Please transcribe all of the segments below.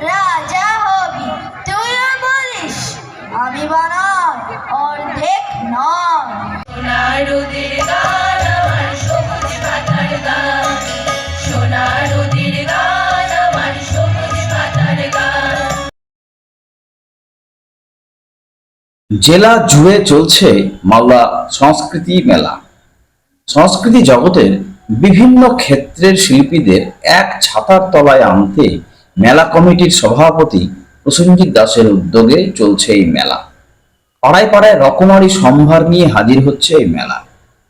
রাজা হবি, তুইও বলিস আমি বানাই অর্ধেক নয়। সোনারুদের গান আমার সবুজ পাতার গান, সোনারুদের গান আমার সবুজ পাতার গান। জেলা জুড়ে চলছে মালদা সংস্কৃতি মেলা। সংস্কৃতি জগতের বিভিন্ন ক্ষেত্রের শিল্পীদের এক ছাতার তলায় আনতে মেলা কমিটির সভাপতি প্রসেনজিৎ দাসের উদ্যোগে চলছে এই মেলা। পাড়ায় পাড়ায় রকমারি সম্ভার নিয়ে হাজির হচ্ছে এই মেলা।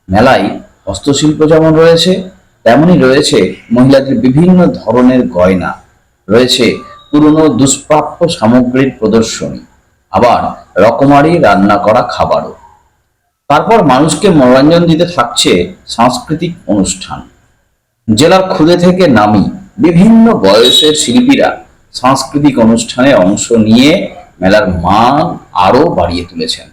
মেলায় হস্তশিল্প যেমন রয়েছে, তেমনি রয়েছে মহিলাদের বিভিন্ন ধরনের গয়না, রয়েছে পুরনো দুষ্প্রাপ্য সামগ্রীর প্রদর্শনী, আবার রকমারি রান্না করা খাবারও। তারপর মানুষকে মনোরঞ্জন দিতে থাকছে সাংস্কৃতিক অনুষ্ঠান। জেলার ক্ষুদে থেকে নামি বিভিন্ন বয়সের শিল্পীরা সাংস্কৃতিক অনুষ্ঠানে অংশ নিয়ে মেলার মান আরো বাড়িয়ে তুলেছেন।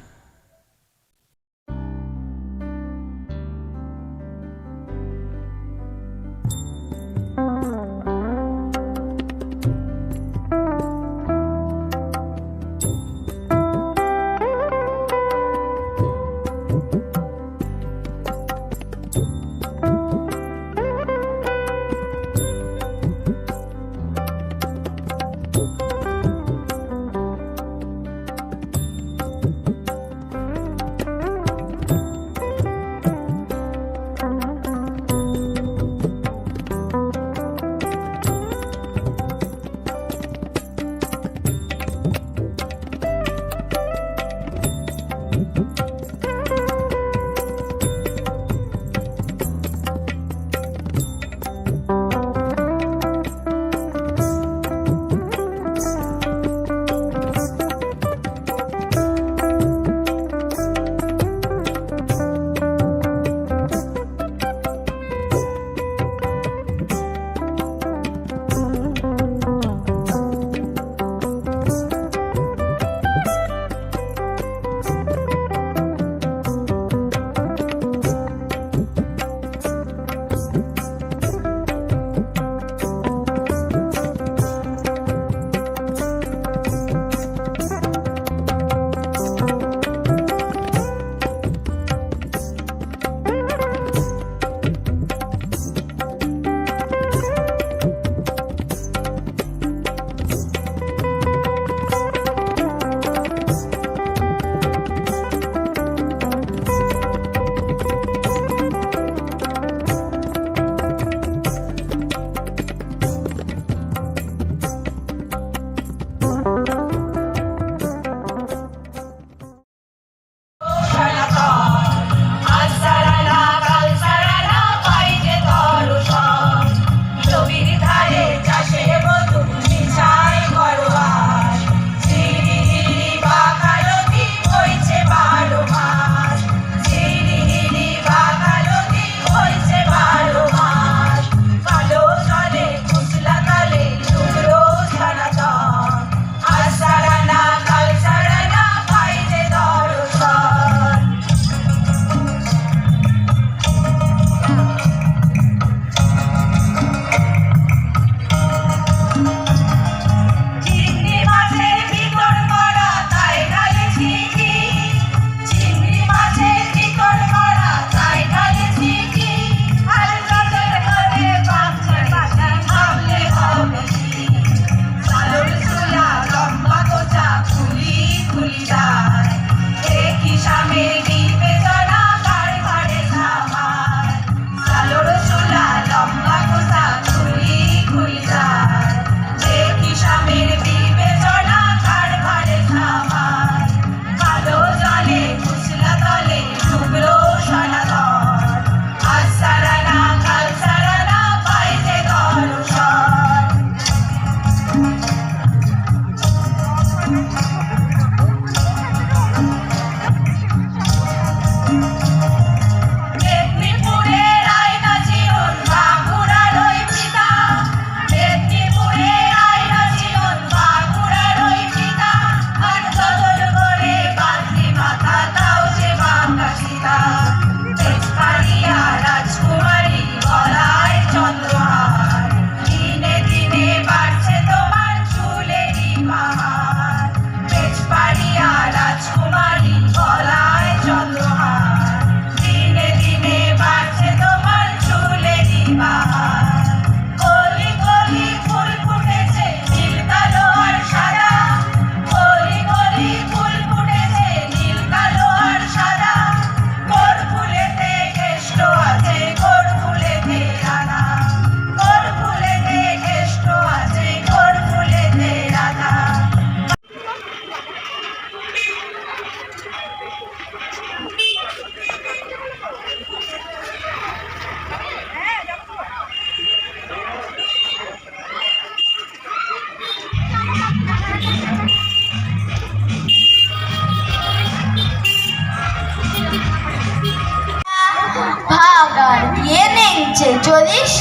চলিস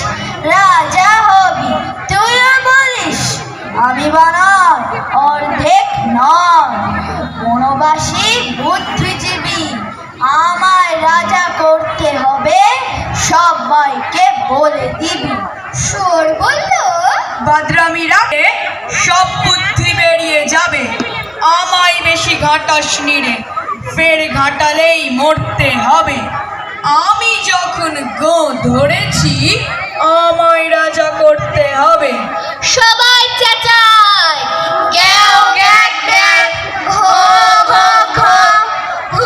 রাজা হবি তুইও বলিস আমি বানাই অর্ধেক নয় বনবাসী বুদ্ধিজীবী আমায় রাজা করতে হবে সবাইকে বলে দিবি সুর বলল বাদরামি রাখে সব বুদ্ধি বেরিয়ে যাবে আমায় বেশি ঘাটাস নিরে ফের ঘাটালেই মরতে হবে আমি যখন গো ধরেছি আমায় রাজা করতে হবে সবাই চেঁচায় গ্যাও গ্যাক গ্যাক ঘো ঘো ঘো হু।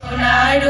সোনার